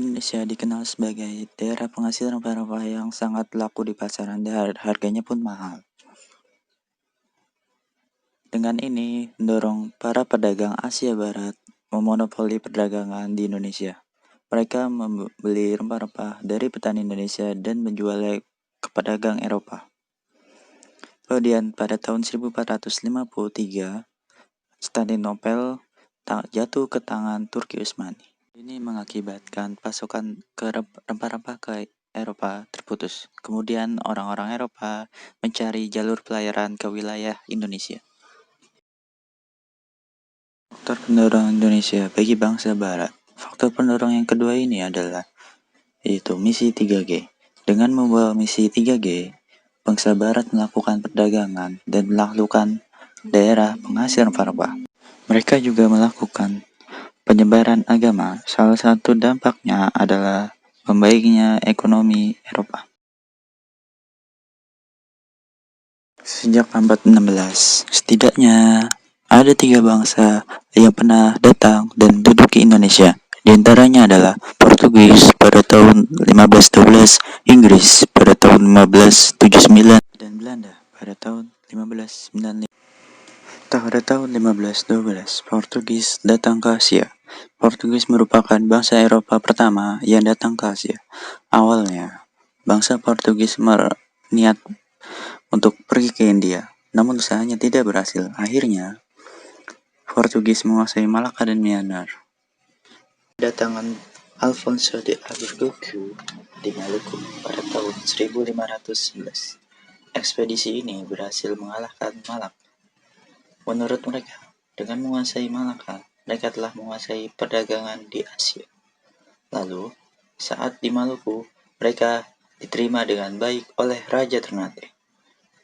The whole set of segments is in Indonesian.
Indonesia dikenal sebagai daerah penghasil rempah-rempah yang sangat laku di pasaran dan harganya pun mahal. Dengan ini, mendorong para pedagang Asia Barat memonopoli perdagangan di Indonesia. Mereka membeli rempah-rempah dari petani Indonesia dan menjualnya ke pedagang Eropa. Kemudian pada tahun 1453, Konstantinopel jatuh ke tangan Turki Utsmani. Ini mengakibatkan pasokan rempah-rempah ke Eropa terputus. Kemudian orang-orang Eropa mencari jalur pelayaran ke wilayah Indonesia. Faktor pendorong Indonesia bagi bangsa Barat. Faktor pendorong yang kedua ini adalah yaitu misi 3G. Dengan membawa misi 3G, bangsa Barat melakukan perdagangan dan menaklukkan daerah penghasil rempah-rempah. Mereka juga melakukan penyebaran agama. Salah satu dampaknya adalah membaiknya ekonomi Eropa. Sejak abad 16, setidaknya ada 3 bangsa yang pernah datang dan duduk di Indonesia. Di antaranya adalah Portugis pada tahun 1512, Inggris pada tahun 1579, dan Belanda pada tahun 1595. Pada tahun 1512, Portugis datang ke Asia. Portugis merupakan bangsa Eropa pertama yang datang ke Asia. Awalnya, bangsa Portugis berniat untuk pergi ke India, namun usahanya tidak berhasil. Akhirnya, Portugis menguasai Malaka dan Myanmar. Kedatangan Alfonso de Albuquerque di Maluku pada tahun 1511. Ekspedisi ini berhasil mengalahkan Malak. Menurut mereka, dengan menguasai Malaka, mereka telah menguasai perdagangan di Asia. Lalu, saat di Maluku, mereka diterima dengan baik oleh Raja Ternate.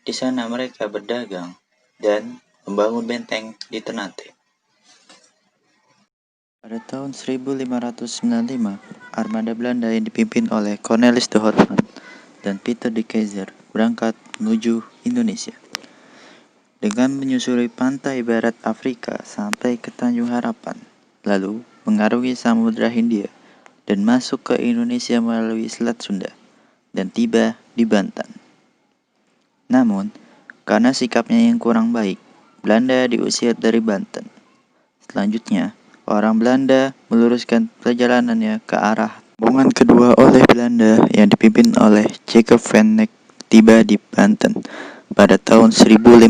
Di sana mereka berdagang dan membangun benteng di Ternate. Pada tahun 1595, armada Belanda yang dipimpin oleh Cornelis de Houtman dan Pieter de Keyser berangkat menuju Indonesia. Dengan menyusuri pantai barat Afrika sampai ke Tanjung Harapan, lalu mengarungi Samudra Hindia dan masuk ke Indonesia melalui Selat Sunda dan tiba di Banten. Namun, karena sikapnya yang kurang baik, Belanda diusir dari Banten. Selanjutnya, orang Belanda meluruskan perjalanannya ke arah rombongan kedua oleh Belanda yang dipimpin oleh Jacob van Neck tiba di Banten pada tahun 1598.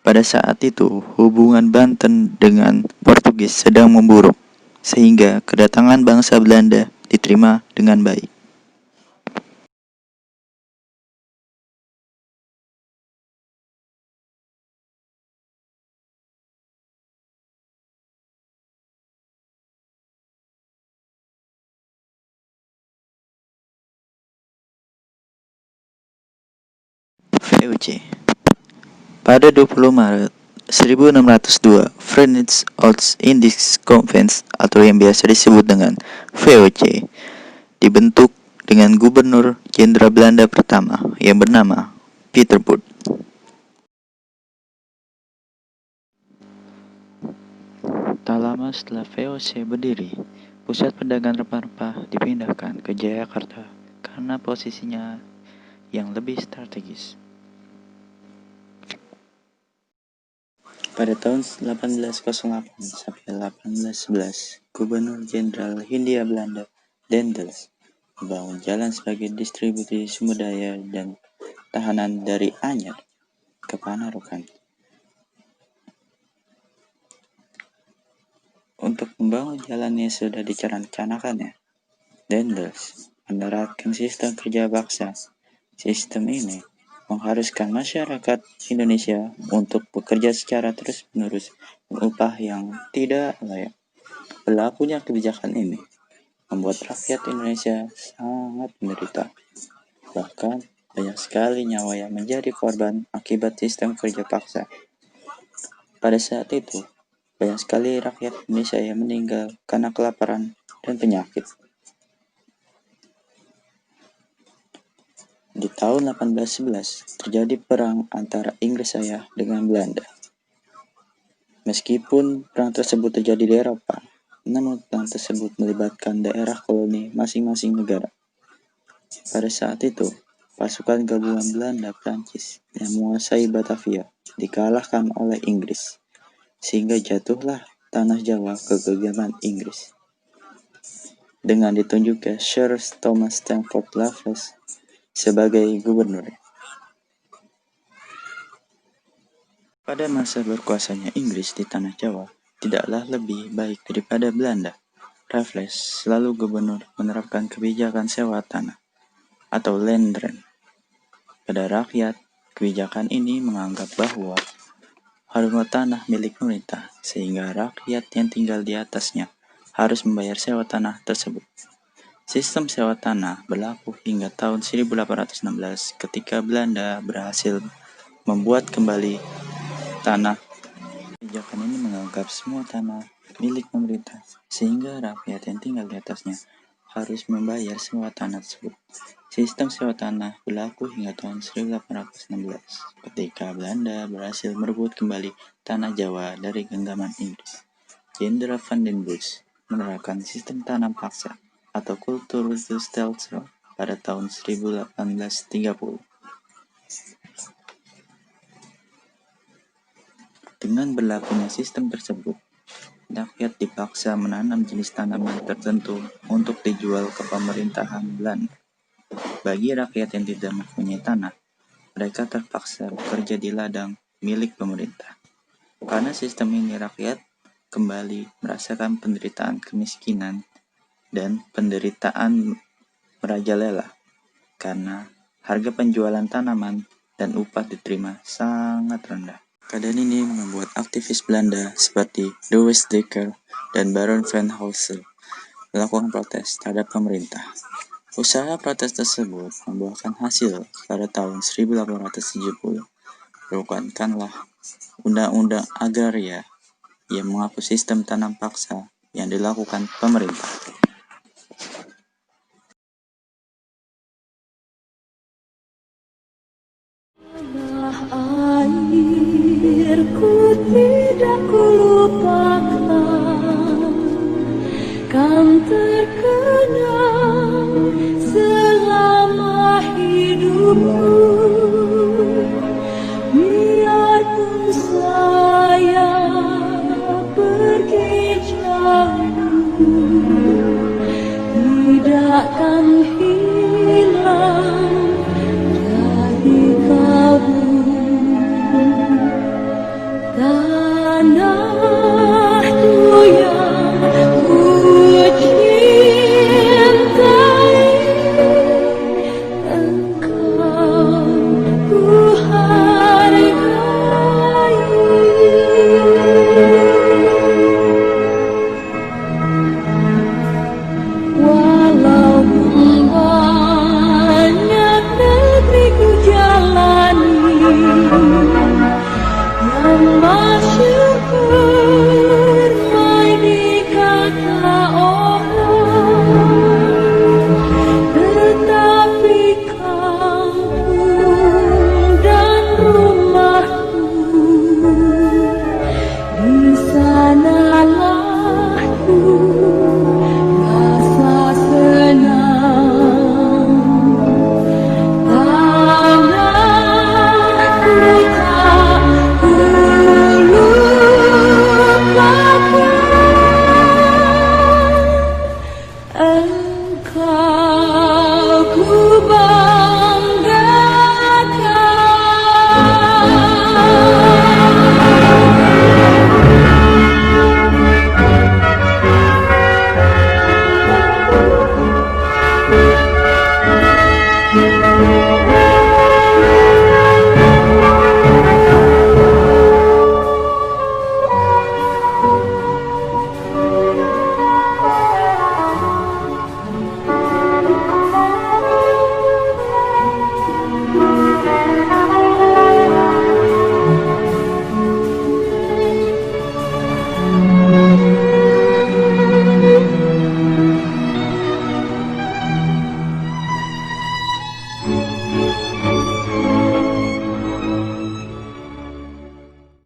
Pada saat itu, hubungan Banten dengan Portugis sedang memburuk, sehingga kedatangan bangsa Belanda diterima dengan baik. VOC. Pada 20 Maret 1602, Verenigd Oost-Indisch Conference atau yang biasa disebut dengan VOC dibentuk dengan gubernur jenderal Belanda pertama yang bernama Pietersburg. Tak lama setelah VOC berdiri, pusat perdagangan rempah-rempah dipindahkan ke Jakarta karena posisinya yang lebih strategis. Pada tahun 1808 sampai 1811, Gubernur Jenderal Hindia Belanda Daendels membangun jalan sebagai distribusi sumber daya dan tahanan dari Anyer ke Panarukan. Untuk membangun jalannya sudah direncanakannya. Daendels menerapkan sistem kerja paksa. Sistem ini mengharuskan masyarakat Indonesia untuk bekerja secara terus-menerus dengan upah yang tidak layak. Berlakunya kebijakan ini membuat rakyat Indonesia sangat menderita. Bahkan banyak sekali nyawa yang menjadi korban akibat sistem kerja paksa. Pada saat itu, banyak sekali rakyat Indonesia yang meninggal karena kelaparan dan penyakit. Di tahun 1811, terjadi perang antara Inggris dengan Belanda. Meskipun perang tersebut terjadi di Eropa, Penanaman tersebut melibatkan daerah koloni masing-masing negara. Pada saat itu, pasukan gabungan Belanda-Prancis yang menguasai Batavia dikalahkan oleh Inggris, sehingga jatuhlah tanah Jawa ke genggaman Inggris. Dengan ditunjuknya Sir Thomas Stamford Raffles sebagai gubernur. Pada masa berkuasanya Inggris di tanah Jawa, tidaklah lebih baik daripada Belanda. Raffles, selalu gubernur, menerapkan kebijakan sewa tanah atau land rent pada rakyat. Kebijakan ini menganggap bahwa harga tanah milik pemerintah, sehingga rakyat yang tinggal di atasnya harus membayar sewa tanah tersebut. Sistem sewa tanah berlaku hingga tahun 1816 ketika Belanda berhasil membuat kembali tanah. Kebijakan ini menganggap semua tanah milik pemerintah, sehingga rakyat yang tinggal di atasnya harus membayar sewa tanah tersebut. Sistem sewa tanah berlaku hingga tahun 1816 ketika Belanda berhasil merebut kembali tanah Jawa dari genggaman Inggris. Jenderal Van den Bosch menerapkan sistem tanam paksa atau Kulturstelsel pada tahun 1830. Dengan berlakunya sistem tersebut, rakyat dipaksa menanam jenis tanaman tertentu untuk dijual ke pemerintahan Belanda. Bagi rakyat yang tidak mempunyai tanah, mereka terpaksa bekerja di ladang milik pemerintah. Karena sistem ini, rakyat kembali merasakan penderitaan kemiskinan dan penderitaan merajalela karena harga penjualan tanaman dan upah diterima sangat rendah. Keadaan ini membuat aktivis Belanda seperti De Dekker dan Baron van Helsel melakukan protes terhadap pemerintah. Usaha protes tersebut membuahkan hasil. Pada tahun 1870, dibuatkanlah Undang-Undang Agraria yang menghapus sistem tanam paksa yang dilakukan pemerintah. Airku tidak kulupakan, kan terkenang selama hidupku. Biarpun saya pergi jauh, tidak akan hilang dari kalbu. Tanahku yang ku cintai, engkau ku hargai. Walaupun banyak negeri ku jalani, yang masyhur bermain di kata